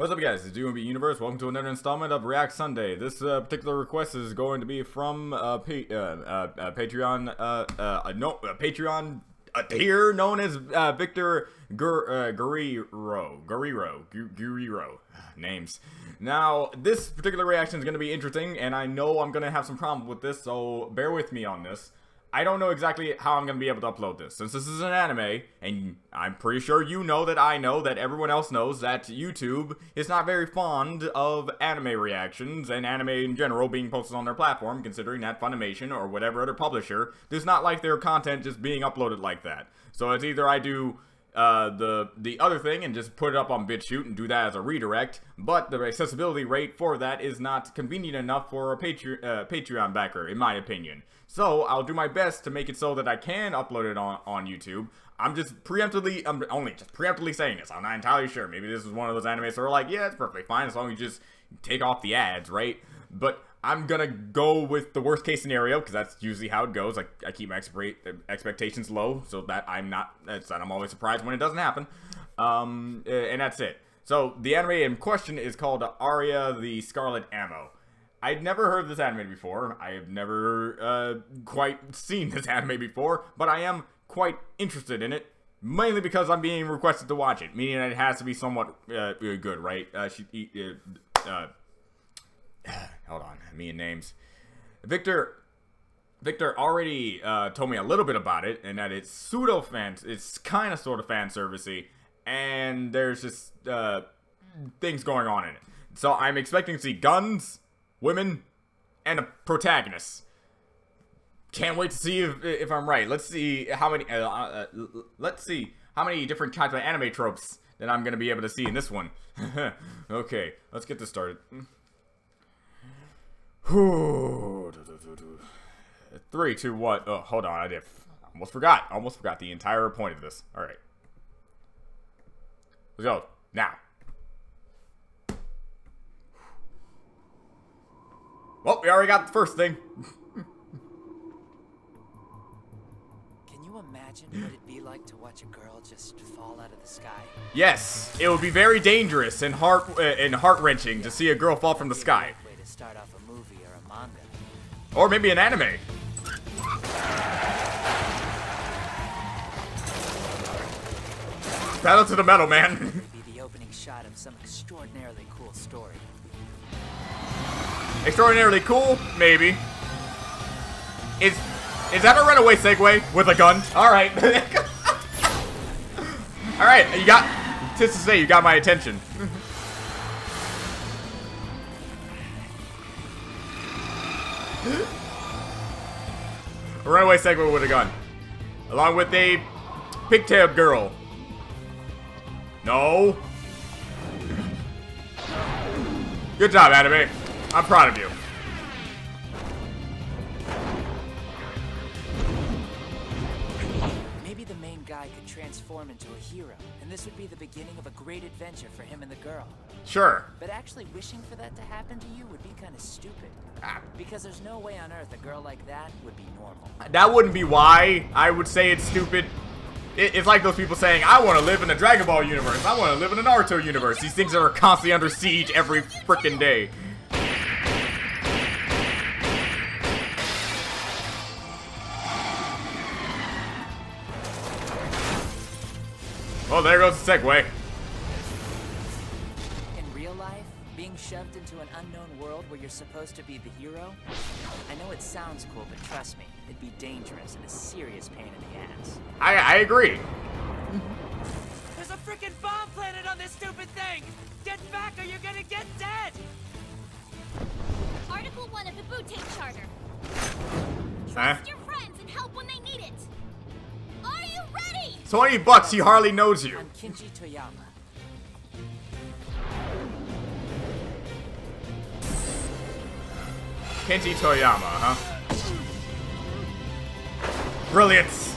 What's up, guys? It's UMB Universe. Welcome to another installment of React Sunday. This particular request is going to be from Patreon, Patreon tier known as Victor Guerrero. Names. Now, this particular reaction is going to be interesting, and I know I'm going to have some problem with this, so bear with me on this. I don't know exactly how I'm going to be able to upload this, since this is an anime, and I'm pretty sure you know that I know that everyone else knows that YouTube is not very fond of anime reactions, and anime in general being posted on their platform, considering that Funimation or whatever other publisher does not like their content just being uploaded like that. So it's either I do the other thing and just put it up on BitChute and do that as a redirect, but the accessibility rate for that is not convenient enough for a Patreon backer, in my opinion. So I'll do my best to make it so that I can upload it on YouTube. I'm only just preemptively saying this. I'm not entirely sure. Maybe this is one of those animes that are like, yeah, it's perfectly fine as long as you just take off the ads, right? But I'm gonna go with the worst case scenario, because that's usually how it goes. I keep my expectations low, so that I'm always surprised when it doesn't happen. And that's it. So the anime in question is called Aria, the Scarlet Ammo. I'd never heard of this anime before. I have never quite seen this anime before, but I am quite interested in it, mainly because I'm being requested to watch it, meaning that it has to be somewhat good, right? Hold on, me and names. Victor already told me a little bit about it, and that it's it's kind of sort of fan servicey, and there's just things going on in it. So I'm expecting to see guns, women, and a protagonist. Can't wait to see if I'm right. Let's see how many different types of anime tropes that I'm gonna be able to see in this one. Okay, let's get this started. 3, 2, 1. Oh, hold on. I almost forgot the entire point of this. All right, let's go now. Well, we already got the first thing. Can you imagine what it'd be like to watch a girl just fall out of the sky? Yes, it would be very dangerous and heart-wrenching to see a girl fall from the sky. Way to start off a movie or a manga. Or maybe an anime. Pedal to the metal, man. It'd be the opening shot of some extraordinarily cool story. Extraordinarily cool? Maybe. Is that a runaway Segway with a gun? Alright. Alright, just to say, you got my attention. A runaway Segway with a gun. Along with a pigtailed girl. No. Good job, anime. I'm proud of you. Maybe the main guy could transform into a hero, and this would be the beginning of a great adventure for him and the girl. Sure. But actually wishing for that to happen to you would be kind of stupid. Because there's no way on earth a girl like that would be normal. That wouldn't be why I would say it's stupid. It's like those people saying, I want to live in the Dragon Ball universe. I want to live in the Naruto universe. These things that are constantly under siege every freaking day. Well, there goes the segue. In real life, being shoved into an unknown world where you're supposed to be the hero, I know it sounds cool, but trust me, it'd be dangerous and a serious pain in the ass. I agree. There's a freaking bomb planted on this stupid thing! Get back or you're gonna get dead! Article 1 of the Butane Charter. Huh? Trust your friends and help when they need it. Are you ready? $20, he hardly knows you. I'm Kinji Toyama. Kenji Toyama, huh? Brilliance.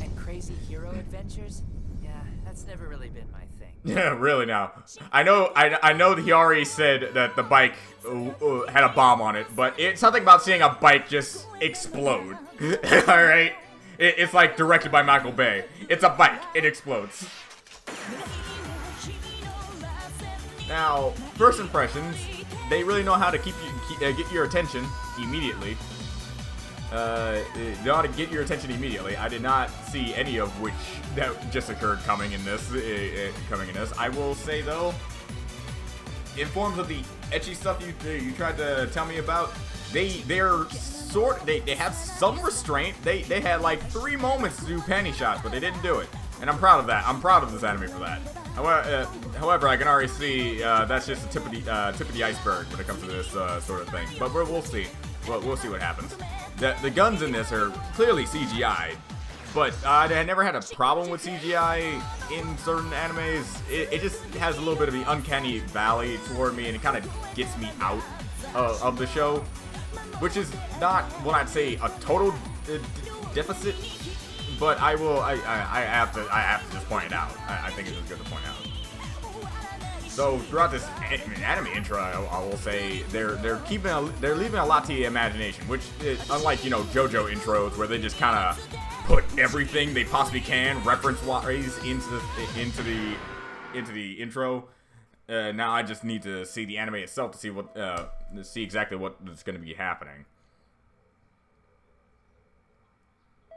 And crazy hero adventures? Yeah, that's never really been my thing. Yeah, really now. I know that he already said that the bike had a bomb on it, but it's something about seeing a bike just explode. Alright? It's like directed by Michael Bay. It's a bike. It explodes. Now, first impressions, they really know how to get your attention immediately. They know how to get your attention immediately. I did not see any of which that just occurred coming in this. I will say though, in forms of the ecchi stuff you tried to tell me about, they have some restraint. They had like 3 moments to do panty shots, but they didn't do it, and I'm proud of that. I'm proud of this anime for that. However, I can already see that's just the tip of the iceberg when it comes to this sort of thing. But we'll see. We'll see what happens. The guns in this are clearly CGI, but I never had a problem with CGI in certain animes. It just has a little bit of the uncanny valley toward me, and it kind of gets me out of the show, which is not what I'd say a total deficit. But I have to just point it out. I think it's just good to point out. So throughout this anime intro, I will say they're leaving a lot to the imagination, which is, unlike JoJo intros where they just kind of put everything they possibly can reference-wise into the intro. Now I just need to see the anime itself to see exactly what is going to be happening.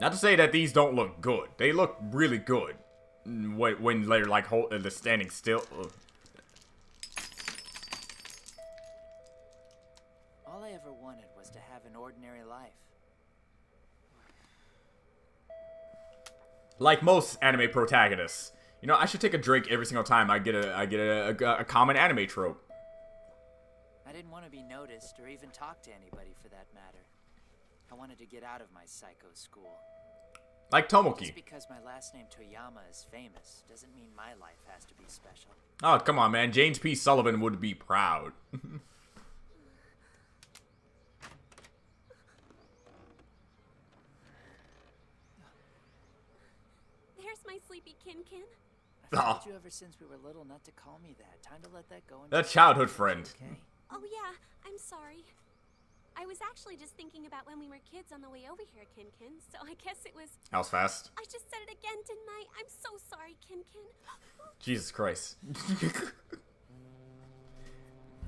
Not to say that these don't look good. They look really good when they're like standing still. All I ever wanted was to have an ordinary life. Like most anime protagonists, I should take a drink every single time I get a common anime trope. I didn't want to be noticed or even talk to anybody for that matter. I wanted to get out of my psycho school. Like Tomoki. Just because my last name Toyama is famous doesn't mean my life has to be special. Oh, come on, man. James P. Sullivan would be proud. There's my sleepy Kin-Kin. I've told you ever since we were little not to call me that. Time to let that go. That childhood friend. Okay. Oh yeah, I'm sorry. I was actually just thinking about when we were kids on the way over here, Kin-Kin, so I guess it was... That was fast. I just said it again, didn't I? I'm so sorry, Kin-Kin. Jesus Christ.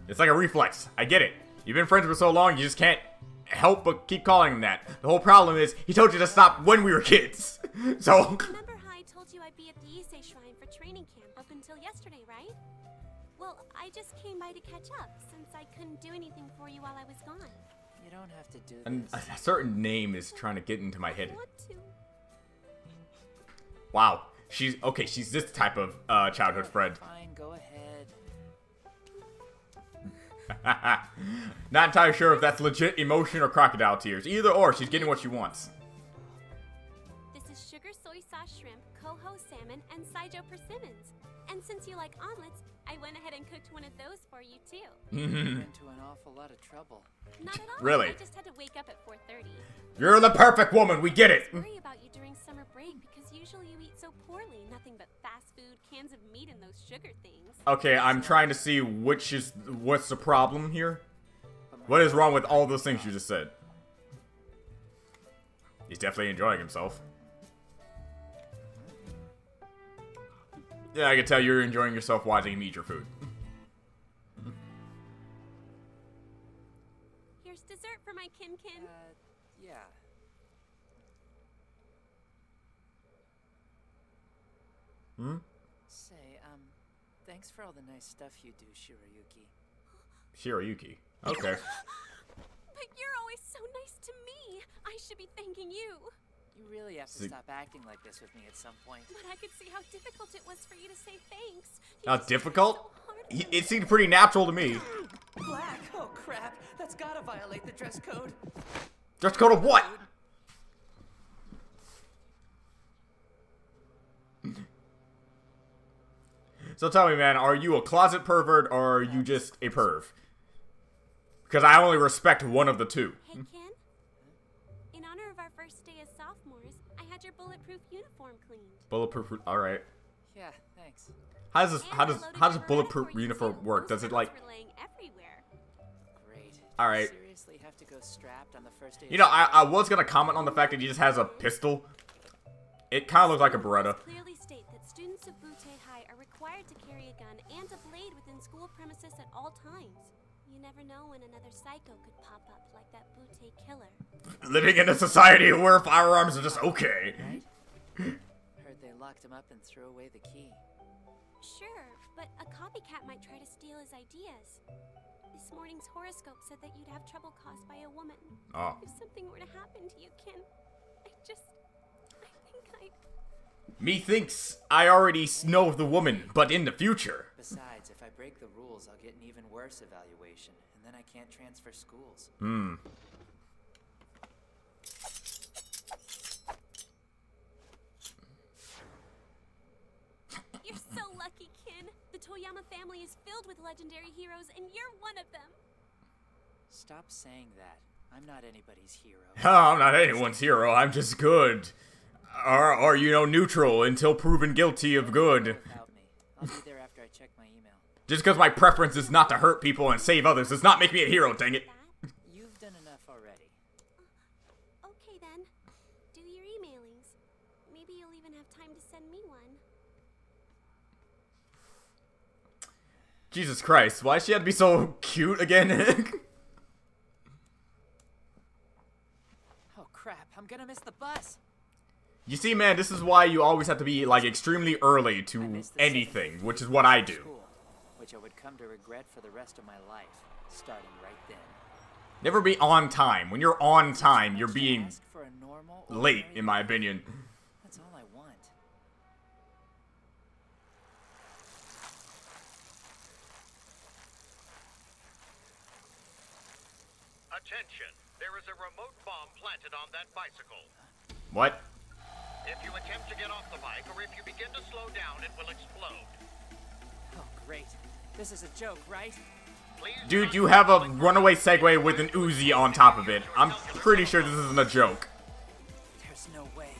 It's like a reflex. I get it. You've been friends for so long, you just can't help but keep calling him that. The whole problem is, he told you to stop when we were kids. So... Remember how I told you I'd be at the Issei Shrine for training camp up until yesterday, right? Well, I just came by to catch up, since I couldn't do anything for you while I was gone. You don't have to do this. And a certain name is trying to get into my head. I want to. Wow. She's this type of childhood friend. Fine, go ahead. Not entirely sure if that's legit emotion or crocodile tears. Either or, she's getting what she wants. This is sugar soy sauce shrimp, coho salmon, and saijo persimmons. And since you like omelets, I went ahead and cooked one of those for you too. You're into an awful lot of trouble. Not at all. Really? I just had to wake up at 4:30. You're the perfect woman, we get it! I worry about you during summer break because usually you eat so poorly. Nothing but fast food, cans of meat, and those sugar things. Okay, I'm trying to see what's the problem here. What is wrong with all those things you just said? He's definitely enjoying himself. Yeah, I can tell you're enjoying yourself watching him eat your food. Here's dessert for my Kin-Kin. Yeah. Say, thanks for all the nice stuff you do, Shiroyuki. Shiroyuki. Okay. But you're always so nice to me. I should be thanking you. You really have to stop acting like this with me at some point. But I could see how difficult it was for you to say thanks. How difficult? It seemed pretty natural to me. Black? Oh crap! That's gotta violate the dress code. Dress code of what? So tell me, man, are you a closet pervert or are you just a perv? Because I only respect one of the two. Hey, Ken. In honor of our first day as sophomores, I had your bulletproof uniform cleaned. Bulletproof. All right. Yeah, thanks. How does bulletproof uniform work? Does it like? Great. All right. Seriously, have to go strapped on the first day. You know, I was gonna comment on the fact that he just has a pistol, It kind of looks like a Beretta. Clearly state that students of Butte High are required to carry a gun and a blade within school premises at all times. You never know when another psycho could pop up like that Butte killer. Living in a society where firearms are just okay. Right? Heard they locked him up and threw away the key. Sure, but a copycat might try to steal his ideas. This morning's horoscope said that you'd have trouble caused by a woman. Oh. If something were to happen to you, Ken, I think I'd... Methinks I already know the woman, but in the future. Besides, if I break the rules, I'll get an even worse evaluation, and then I can't transfer schools. You're so lucky, Ken. The Toyama family is filled with legendary heroes, and you're one of them. Stop saying that. I'm not anybody's hero. Oh, I'm not anyone's hero. I'm just good. Or you know, neutral until proven guilty of good. Without me. I'll be there after I check my email. Just because my preference is not to hurt people and save others does not make me a hero, dang it. You've done enough already. Okay then. Do your emailings. Maybe you'll even have time to send me one. Jesus Christ, why does she have to be so cute again? Oh crap, I'm gonna miss the bus. You see, man, this is why you always have to be, like, extremely early to anything, which is what I do. School, which I would come to regret for the rest of my life, starting right then. Never be on time. When you're on time, you're being Ask for a normal, late, ordinary in my life. opinion. That's all I want. Attention, there is a remote bomb planted on that bicycle. What? If you attempt to get off the bike, or if you begin to slow down, it will explode. Oh great. This is a joke, right? Please Dude, you have a runaway Segway with an Uzi on top of it. I'm pretty sure this isn't a joke. There's no way.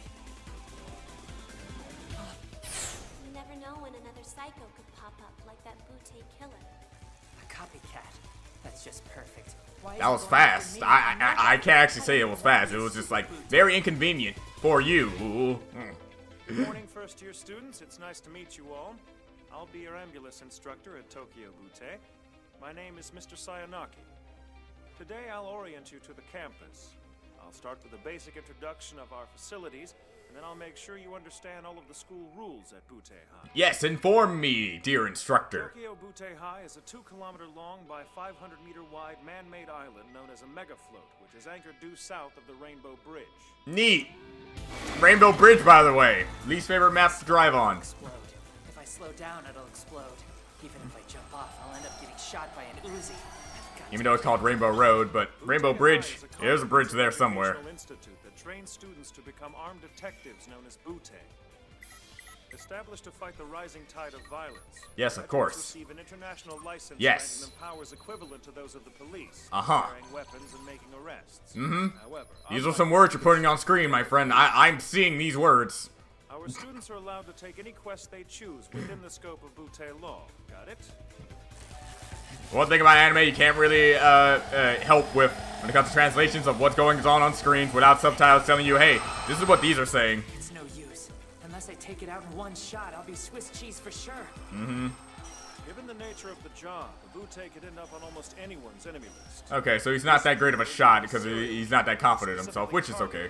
You never know when another psycho could pop up like that Butte killer. A copycat. That's just perfect. Why That is was it going after fast. me? I can't actually say it was fast. It was just, like, very inconvenient for you. Good morning, first-year students. It's nice to meet you all. I'll be your ambulance instructor at Tokyo Butte. My name is Mr. Sayanaki. Today, I'll orient you to the campus. I'll start with a basic introduction of our facilities, and then I'll make sure you understand all of the school rules at Butte High. Yes, inform me, dear instructor. Tokyo Butte High is a 2-kilometer-long by 500-meter-wide man-made island known as a megafloat, which is anchored due south of the Rainbow Bridge. Neat. Rainbow Bridge, by the way. Least favorite map to drive on. Explode. If I slow down, it'll explode. Even if I jump off, I'll end up getting shot by an Uzi. I've got Even to though it's called Rainbow Road, but Rainbow Bridge, there's a bridge there somewhere. Institute that trains students to become armed detectives known as Butte. Established to fight the rising tide of violence. Yes, of Veterans course. receive an international license Yes. granting them powers equivalent to those of the police. Uh-huh. Carrying weapons and making arrests. Mm-hmm. However, These are some words you're putting on screen, my friend. I'm seeing these words. our students are allowed to take any quest they choose within the scope of Butte law. Got it? One thing about anime you can't really help with when it comes to translations of what's going on screens without subtitles telling you, hey, this is what these are saying. It's no use. Unless I take it out in one shot, I'll be Swiss cheese for sure. Mm-hmm. Given the nature of the job, the Butte could end up on almost anyone's enemy list. Okay, so he's not that great of a shot because he's not that confident in himself, which is okay.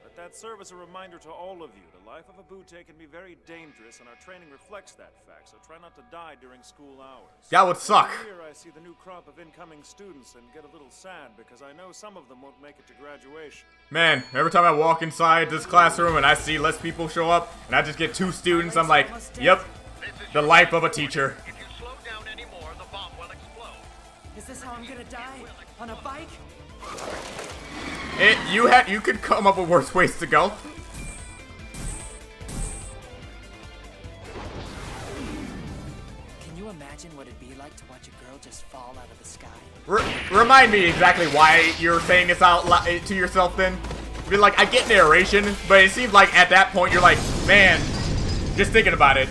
Let that serve as a reminder to all of you. The life of a Butte can be very dangerous, and our training reflects that fact, so try not to die during school hours. That would suck. Here I see the new crop of incoming students and get a little sad because I know some of them won't make it to graduation. Man, every time I walk inside this classroom and I see less people show up, and I just get 2 students, I'm like, yep, the life of a teacher. If you slow down anymore, the bomb will explode. Is this how I'm gonna die? On a bike? You could come up with worse ways to go. Can you imagine what it'd be like to watch a girl just fall out of the sky? Remind me exactly why you're saying this out to yourself then. Be like, I get narration, but it seems like at that point you're like, man, just thinking about it.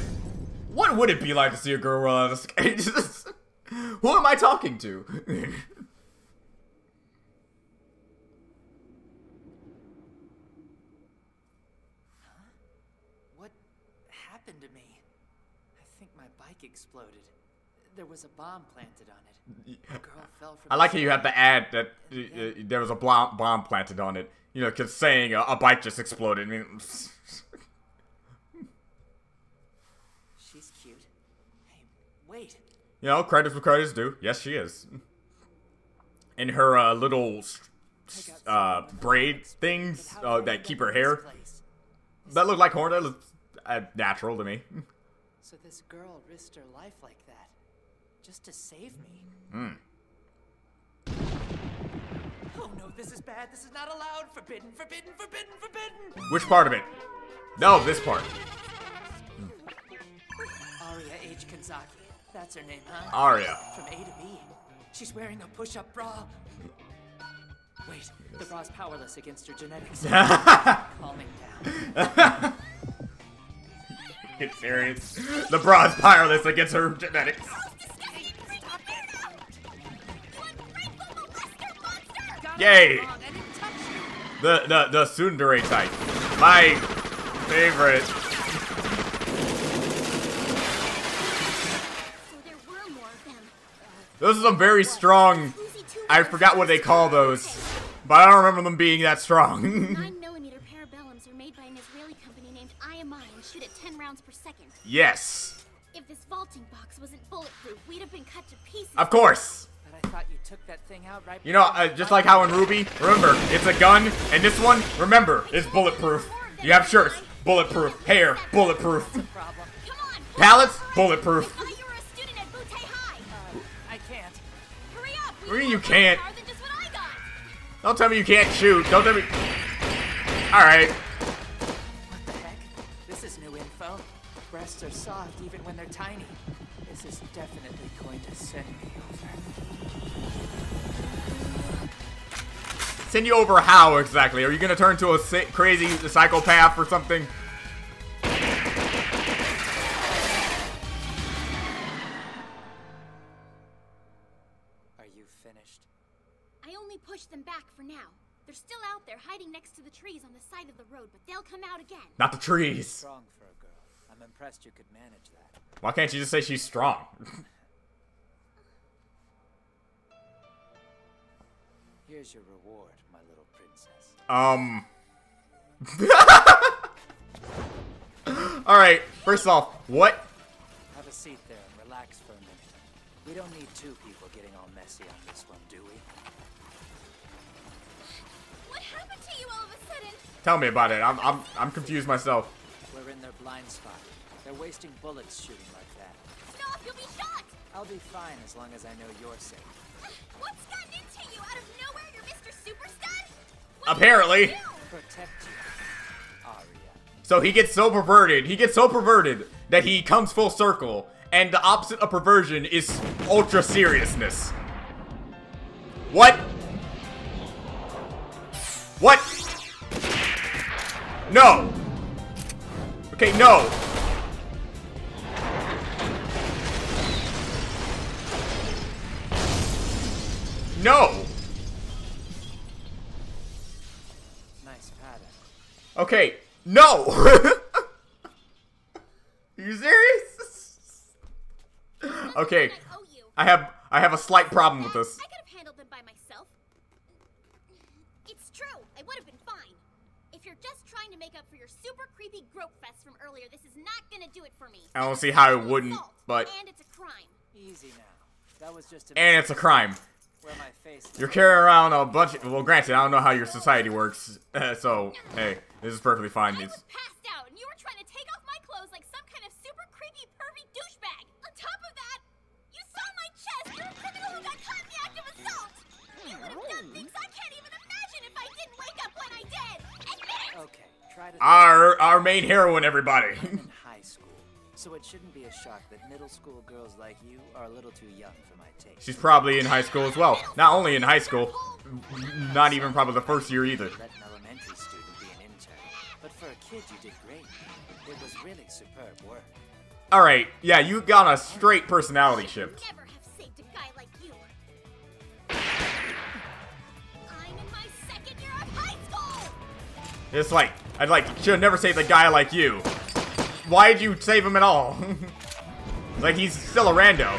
What would it be like to see a girl roll out of the sky? Who am I talking to? happened to me? I think my bike exploded. There was a bomb planted on it. A girl fell from I like how you have to add that there was a bomb planted on it. You know, because saying a bike just exploded. I mean, she's cute. Hey, wait. you know, credits where credits due. Yes, she is. And her little braid things that keep her hair that look like horn. That looks natural to me. So this girl risked her life like that, just to save me. Oh no, this is bad. This is not allowed. Forbidden, forbidden, forbidden, forbidden. Which part of it? No, this part. Aria H. Kanzaki. That's her name, huh? Aria. From A to B. She's wearing a push-up bra. Wait, the bra's powerless against her genetics. Calming down. Get serious. The bra's powerless against her genetics. Yay! The tsundere type. My favorite. So there were more of them. Those are some very strong. I forgot what they call those, but I don't remember them being that strong. 9mm parabellums are made by an Israeli company named Aria and shoot at 10 rounds per second. Yes. If this vaulting box wasn't bulletproof, we'd have been cut to pieces. Of course. But I thought you took that thing out right. You know, just like how in Ruby, remember, it's a gun, and this one, remember, is bulletproof. You have shirts, bulletproof. Hair, bulletproof. Problem. Come on, Pallets, bulletproof. I thought you were a student at Butte High. I can't. Hurry up. What do you mean you can't? Than just what I got. Don't tell me you can't shoot. Don't tell me. Alright. What the heck? This is new info. Breasts are soft even when they're tiny. This is definitely going to send me over. Send you over how exactly? Are you gonna turn into a crazy psychopath or something? Are you finished? I only pushed them back for now. They're still out there hiding next to the trees on the side of the road, but they'll come out again. Not the trees. Strong for a girl. I'm impressed you could manage that. Why can't you just say she's strong? Here's your reward, my little princess. Alright, first off, what? Have a seat there and relax for a minute. We don't need two people getting all messy on this one, do we? What happened to you all of a sudden? Tell me about it. I'm confused myself. We're in their blind spot. They're wasting bullets shooting like that. Stop, you'll be shot! I'll be fine as long as I know you're safe. What's gotten into you? Out of nowhere, you're Mr. Super Stud? Apparently. Protect you, Aria. So he gets so perverted. He gets so perverted that he comes full circle. And the opposite of perversion is ultra seriousness. What? What? No. Okay, no. No. Nice pattern. Okay, no. Are you serious? Okay, I owe you. I have a slight problem with this. I could have handled them by myself. It's true. I would have been fine. If you're just trying to make up for your super creepy grope fest from earlier, this is not gonna do it for me. I don't see how it wouldn't, Assault, but and it's a crime. Easy now. That was just and it's a crime. where my face is. You're carrying around a bunch of, well, granted, I don't know how your society works, so, hey, this is perfectly fine. I It's, was passed out, and you were trying to take off my clothes like some kind of super creepy, pervy douchebag. On top of that, you saw my chest. You're a criminal who got caught in the act of assault. You would have done things I can't even imagine if I didn't wake up when I did. Admit it! Okay, try to. our main heroine, everybody. in high school, so it shouldn't be a shock that middle school girls like you are a little too young for my taste. She's probably in high school as well. Not only in high school, not even probably the first year either. Let an elementary student be an intern, but for a kid you did great. It was really superb work. Alright, yeah, you got a straight personality shift. Never have saved a guy like you. I'm in my second year of high school. It's like, should have never saved a guy like you. why'd you save him at all? Like, he's still a rando.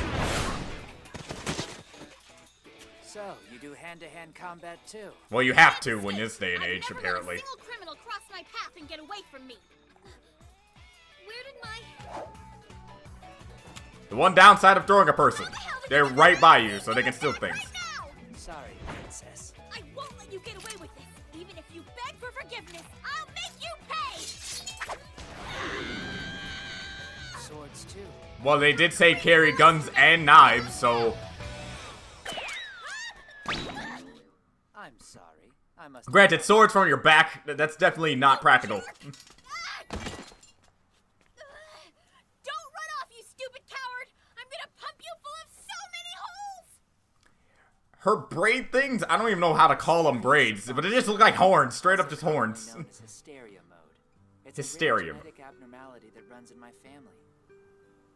So, you do hand-to-hand combat too? Well, you have to in this day and age, apparently. I've never let a single criminal cross my path and get away from me. Where did my... The one downside of throwing a person, they're right by you, so they can steal things. Sorry, princess. I won't let you get away with this. Even if you beg for forgiveness, I'll make you pay! Swords too. Well, they did say carry guns and knives, so... I'm sorry. I must... Granted, swords from your back, that's definitely not practical. Don't run off, you stupid coward! I'm gonna pump you full of so many holes! Her braid things, I don't even know how to call them braids, but it just look like horns, straight up just horns. Known as hysteria mode. It's Hysteria. a rare genetic abnormality that runs in my family.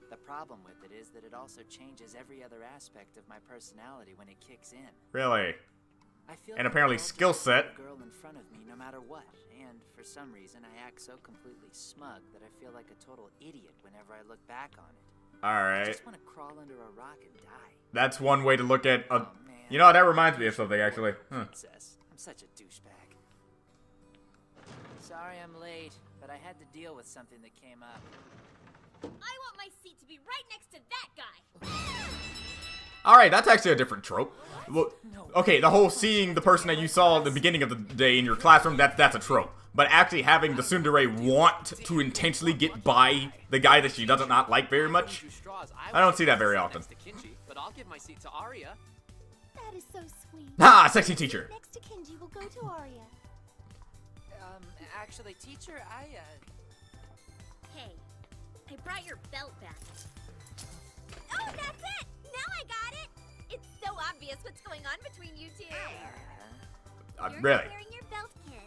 The problem with it is that it also changes every other aspect of my personality when it kicks in. Really? I feel And like apparently I don't skill get set. the girl in front of me no matter what, and for some reason I act so completely smug that I feel like a total idiot whenever I look back on it. I Alright. just want to crawl under a rock and die. That's one way to look at a... Oh, man. You know, that reminds me of something, actually. Princess, I'm such a douchebag. Sorry I'm late, but I had to deal with something that came up. I want my seat to be right next to that guy! Alright, that's actually a different trope. Well, okay, the whole seeing the person that you saw at the beginning of the day in your classroom, that's a trope. But actually having the tsundere want to intentionally get by the guy that she does not like very much, I don't see that very often. But I'll give my seat to Aria. That is so sweet. Ah, sexy teacher. Next to Kenji, we'll go to Aria. Actually, teacher, Hey, I brought your belt back. Oh, that's it! Now I got it! It's so obvious what's going on between you two. You're Really? not wearing your belt, Ken.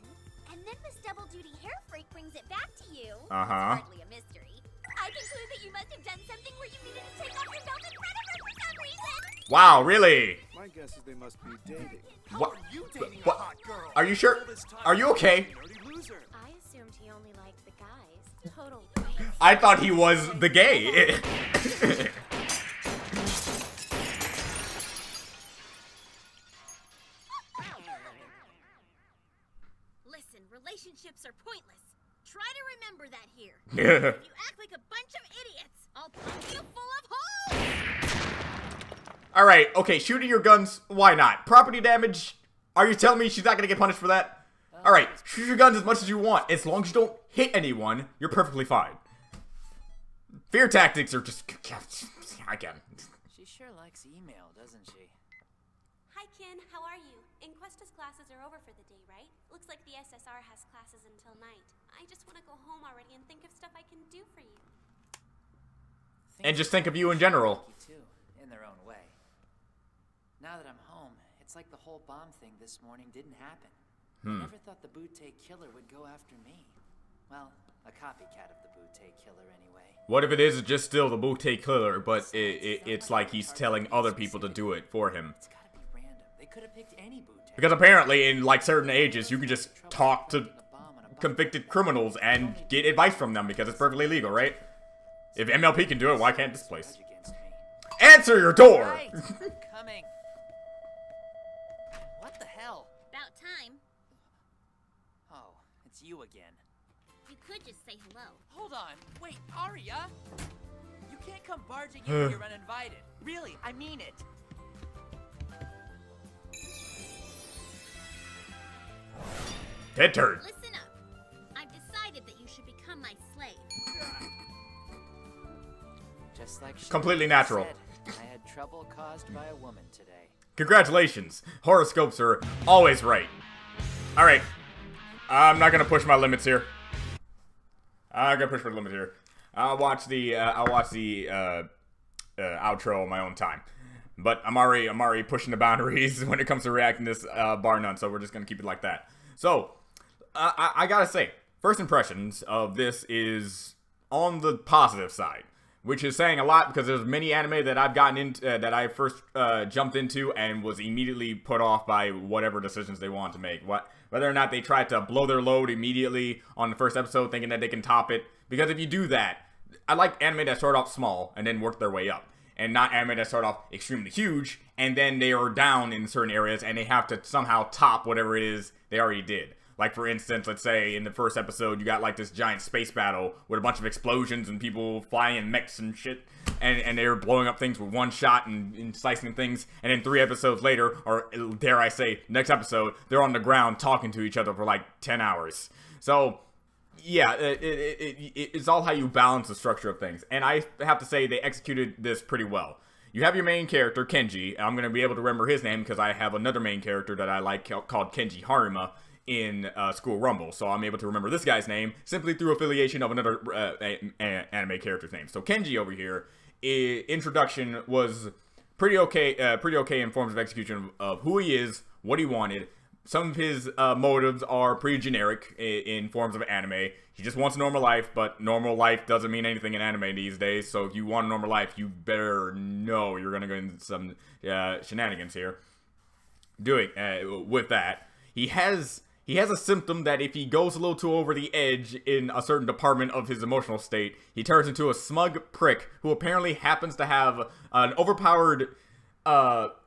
And then Miss Double Duty Hair Freak brings it back to you. Uh-huh. It's hardly a mystery. I conclude that you must have done something where you needed to take off your belt in front of her for some reason. Wow, really? My guess is they must be dating. What? Are you sure? Are you okay? I assumed he only liked the guys. Total I thought he was the gay. Listen, relationships are pointless. Try to remember that here. Yeah. If you act like a bunch of idiots, I'll pump you full of holes! Alright, okay, shooting your guns, why not? Property damage, are you telling me she's not gonna get punished for that? Alright, shoot your guns as much as you want. As long as you don't hit anyone, you're perfectly fine. Fear tactics are just... I get it. she sure likes email, doesn't she? Hi, Ken. How are you? Inquesta's classes are over for the day, right? Looks like the SSR has classes until night. I just want to go home already and think of stuff I can do for you. And just think of you in general. Too, in their own way. Now that I'm home, it's like the whole bomb thing this morning didn't happen. I never thought the Butte killer would go after me. Well, a copycat of the Butte killer anyway. What if it is just still the Butte killer, but it's like he's telling other people to do it for him? It's gotta be random. They could have picked any Butte. Because apparently in like certain ages, you can just talk to convicted criminals and get advice from them because it's perfectly legal, right? If MLP can do it, why can't this place? Against me. Answer your door! Right, I'm coming. What the hell? About time. Oh, it's you again. You could just say hello. Hold on. Wait, Aria? You can't come barging in here uninvited. Really, I mean it. Head turn. Listen up. I've decided that you should become my slave. Just like she Completely natural. said, I had trouble caused by a woman today. Congratulations. Horoscopes are always right. Alright. I'm not gonna push my limits here. I'm gonna push my limits here. I'll watch the outro on my own time. But I'm already pushing the boundaries when it comes to reacting this bar none, so we're just gonna keep it like that. So, I gotta say, first impressions of this is on the positive side, which is saying a lot because there's many anime that I've gotten into, that I first jumped into and was immediately put off by whatever decisions they wanted to make. whether or not they try to blow their load immediately on the first episode thinking that they can top it. Because if you do that, I like anime that start off small and then work their way up. And not anime that start off extremely huge and then they are down in certain areas and they have to somehow top whatever it is they already did. Like, for instance, let's say in the first episode, you got like this giant space battle with a bunch of explosions and people flying in mechs and shit. And they're blowing up things with one shot and slicing things. And then 3 episodes later, or dare I say, next episode, they're on the ground talking to each other for like 10 hours. So, yeah, it's all how you balance the structure of things. And I have to say, they executed this pretty well. You have your main character, Kenji. And I'm going to be able to remember his name because I have another main character that I like called Kenji Haruma in School Rumble, so I'm able to remember this guy's name simply through affiliation of another anime character's name. So Kenji over here, introduction was pretty okay in forms of execution of who he is, what he wanted. Some of his motives are pretty generic in forms of anime. He just wants a normal life, but normal life doesn't mean anything in anime these days. So if you want a normal life, you better know you're gonna go into some shenanigans here. With that, he has a symptom that if he goes a little too over the edge in a certain department of his emotional state, he turns into a smug prick who apparently happens to have an overpowered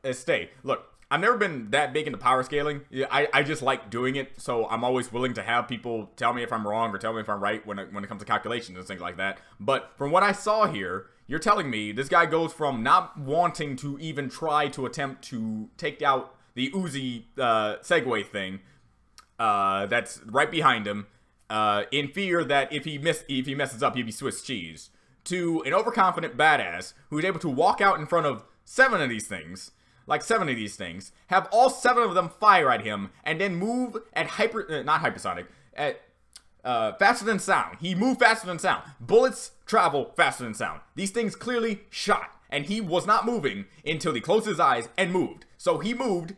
estate. Look, I've never been that big into power scaling. I just like doing it, so I'm always willing to have people tell me if I'm wrong or tell me if I'm right when it comes to calculations and things like that. But from what I saw here, you're telling me this guy goes from not wanting to even try to attempt to take out the Uzi Segway thing that's right behind him, in fear that if he messes up, he'd be Swiss cheese, to an overconfident badass who's able to walk out in front of 7 of these things, have all 7 of them fire at him, and then move at faster than sound. He moved faster than sound. Bullets travel faster than sound. These things clearly shot, and he was not moving until he closed his eyes and moved. So he moved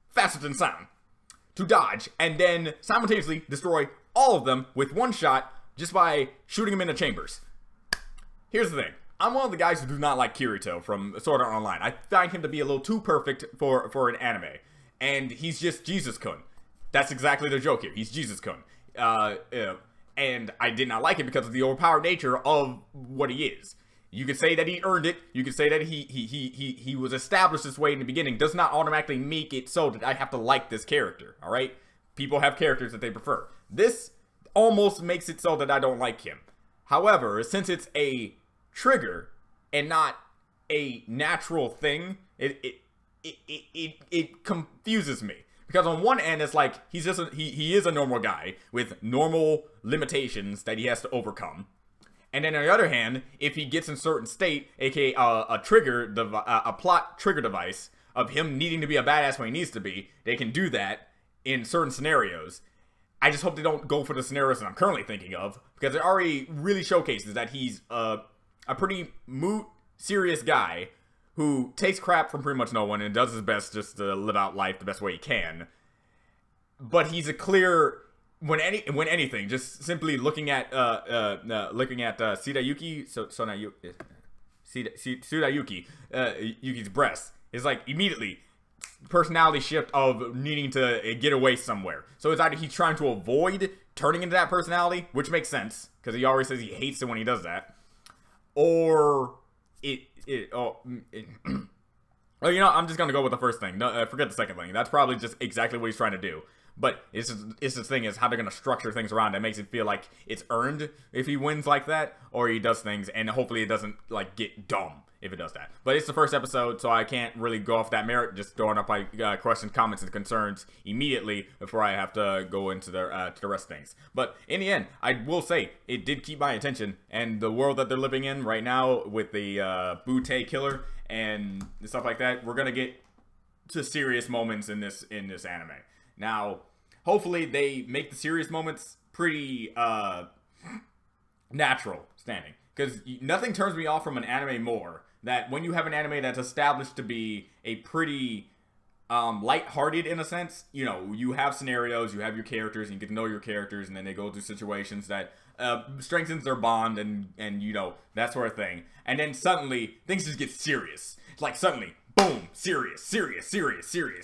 faster than sound to dodge, and then simultaneously destroy all of them with one shot just by shooting them in the chambers. Here's the thing. I'm one of the guys who do not like Kirito from Sword Art Online. I find him to be a little too perfect for an anime. And he's just Jesus-kun. That's exactly the joke here. He's Jesus-kun. And I did not like it because of the overpowered nature of what he is. You could say that he earned it. You could say that he was established this way in the beginning. Does not automatically make it so that I have to like this character, alright? People have characters that they prefer. This almost makes it so that I don't like him. However, since it's a trigger and not a natural thing, it confuses me. Because on one end, it's like, he is a normal guy with normal limitations that he has to overcome. And then on the other hand, if he gets in certain state, aka a plot trigger device of him needing to be a badass when he needs to be, they can do that in certain scenarios. I just hope they don't go for the scenarios that I'm currently thinking of, because it already really showcases that he's a pretty serious guy who takes crap from pretty much no one and does his best just to live out life the best way he can. But he's a clear... When anything, just simply looking at Sudayuki, Yuki's breast, is like immediately personality shift of needing to get away somewhere. So it's either he's trying to avoid turning into that personality, which makes sense because he always says he hates it when he does that, or well, you know, I'm just gonna go with the first thing. No, forget the second thing. That's probably just exactly what he's trying to do. But it's the thing is how they're going to structure things around that makes it feel like it's earned if he wins like that, or he does things, and hopefully it doesn't, like, get dumb if it does that. But it's the first episode, so I can't really go off that merit, just throwing up my questions, comments, and concerns immediately before I have to go into the rest of things. But in the end, I will say, it did keep my attention, and the world that they're living in right now with the Butte killer and stuff like that, we're going to get to serious moments in this anime. Now, hopefully they make the serious moments pretty natural standing. Because nothing turns me off from an anime more that when you have an anime that's established to be a pretty lighthearted in a sense. You know, you have scenarios, you have your characters, and you get to know your characters, and then they go through situations that strengthens their bond and you know, that sort of thing. And then suddenly, things just get serious. It's like suddenly... boom, serious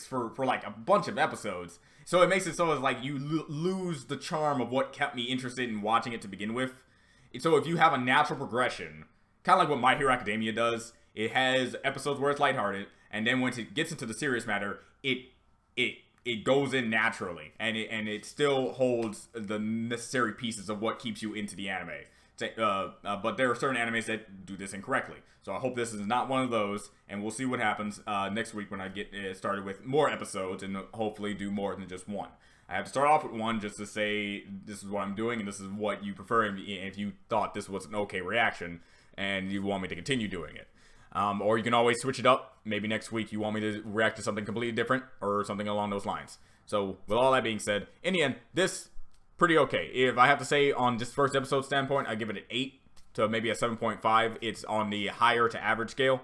for like a bunch of episodes. So it makes it so it's like you lose the charm of what kept me interested in watching it to begin with. So if you have a natural progression, kind of like what My Hero Academia does, it has episodes where it's lighthearted, and then once it gets into the serious matter, it goes in naturally, and it still holds the necessary pieces of what keeps you into the anime. But there are certain animes that do this incorrectly. So I hope this is not one of those, and we'll see what happens next week when I get started with more episodes and hopefully do more than just one. I have to start off with one just to say this is what I'm doing and this is what you prefer, and if you thought this was an okay reaction and you want me to continue doing it. Or you can always switch it up. Maybe next week you want me to react to something completely different or something along those lines. So with all that being said, in the end, this pretty okay. If I have to say on just first episode standpoint, I give it an 8 to maybe a 7.5. It's on the higher to average scale.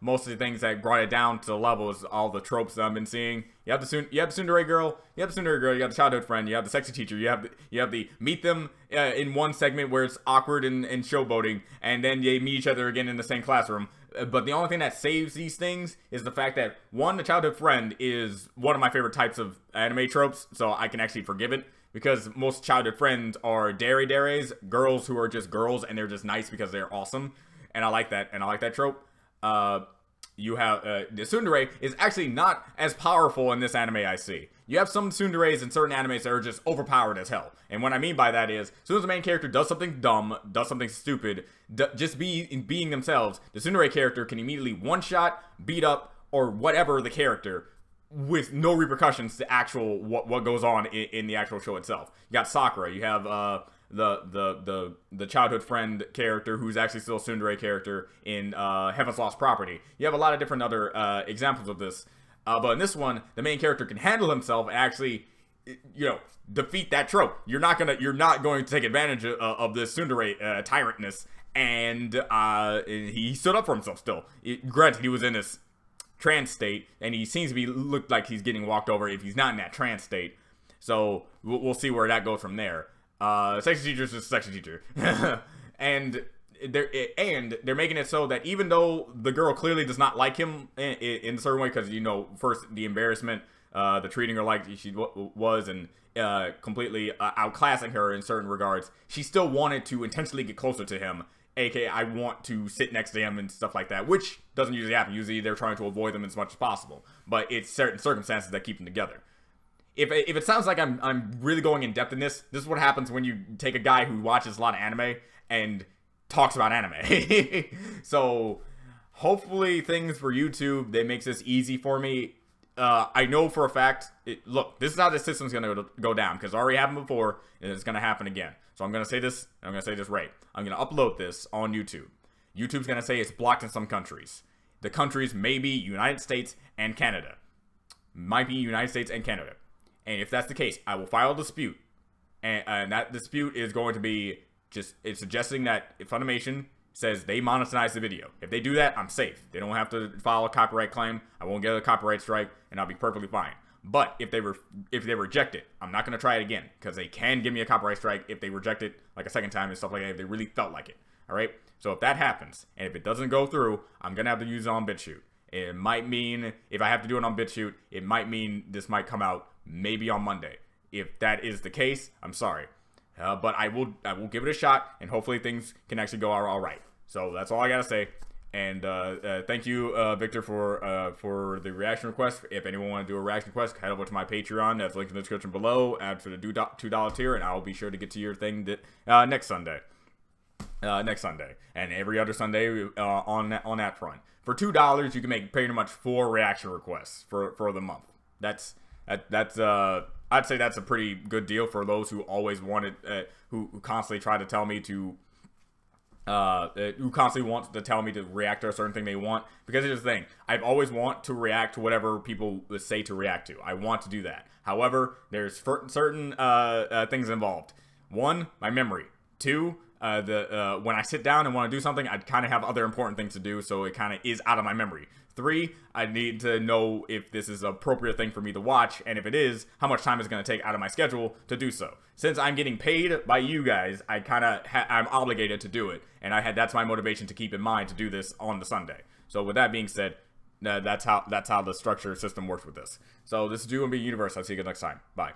Most of the things that brought it down to the level is all the tropes that I've been seeing. You have the tsundere girl, you have the childhood friend, you have the sexy teacher, you have the meet them in one segment where it's awkward and showboating, and then they meet each other again in the same classroom. But the only thing that saves these things is the fact that, one, the childhood friend is one of my favorite types of anime tropes, so I can actually forgive it. Because most childhood friends are deres, girls who are just girls and they're just nice because they're awesome. And I like that, trope. You have, the tsundere is actually not as powerful in this anime I see. You have some tsunderes in certain animes that are just overpowered as hell. And what I mean by that is, as soon as the main character does something dumb, does something stupid, just being themselves, the tsundere character can immediately one-shot, beat up, or whatever the character, with no repercussions to actual, what goes on in the actual show itself. You got Sakura, you have, the childhood friend character who's actually still a tsundere character in Heaven's Lost Property. You have a lot of different other examples of this, but in this one, the main character can handle himself and actually, defeat that trope. You're not going to take advantage of this tsundere tyrantness, and he stood up for himself still. Granted, he was in this trance state, and he seems to looked like he's getting walked over if he's not in that trance state. So we'll see where that goes from there. Sexy teacher is just a sexy teacher. and they're making it so that even though the girl clearly does not like him in a certain way, because, first the embarrassment, the treating her like she was, and completely outclassing her in certain regards, she still wanted to intentionally get closer to him. AKA, I want to sit next to him and stuff like that, which doesn't usually happen. Usually they're trying to avoid them as much as possible, but it's certain circumstances that keep them together. If it sounds like I'm really going in depth in this is what happens when you take a guy who watches a lot of anime and talks about anime. So hopefully things for YouTube, that makes this easy for me. I know for a fact, look, this is how the system's going to go down, because it already happened before, and it's going to happen again. So I'm going to say this, right. I'm going to upload this on YouTube. YouTube's going to say it's blocked in some countries. The countries may be United States and Canada. Might be United States and Canada. And if that's the case, I will file a dispute. And that dispute is going to be it's suggesting that Funimation says they monetize the video. If they do that, I'm safe. They don't have to file a copyright claim. I won't get a copyright strike, and I'll be perfectly fine. But if they reject it, I'm not going to try it again, because they can give me a copyright strike if they reject it like a second time and stuff like that, if they really felt like it. All right? So if that happens, and if it doesn't go through, I'm going to have to use it on BitChute. It might mean, if I have to do it on BitChute, it might mean this might come out maybe on Monday. If that is the case, I'm sorry. But I will give it a shot, and hopefully things can actually go all right. So that's all I got to say. And thank you, Victor, for the reaction request. If anyone want to do a reaction request, head over to my Patreon. That's linked in the description below. Add for the $2 tier, and I'll be sure to get to your thing next Sunday. And every other Sunday on that front. For $2, you can make pretty much 4 reaction requests for the month. That's I'd say that's a pretty good deal for those who always wanted, who constantly try to tell me to. Who constantly wants to tell me to react to a certain thing they want. Because here's the thing, I've always want to react to whatever people say to react to. I want to do that. However, there's certain things involved. 1, my memory. 2, when I sit down and want to do something, I kind of have other important things to do, so it kind of is out of my memory. 3, I need to know if this is an appropriate thing for me to watch, and if it is, how much time it's going to take out of my schedule to do so. Since I'm getting paid by you guys, I kind of I'm obligated to do it, and that's my motivation to keep in mind to do this on the Sunday. So with that being said, That's how the structure system works with this. So this is UMB Universe. I'll see you guys next time. Bye.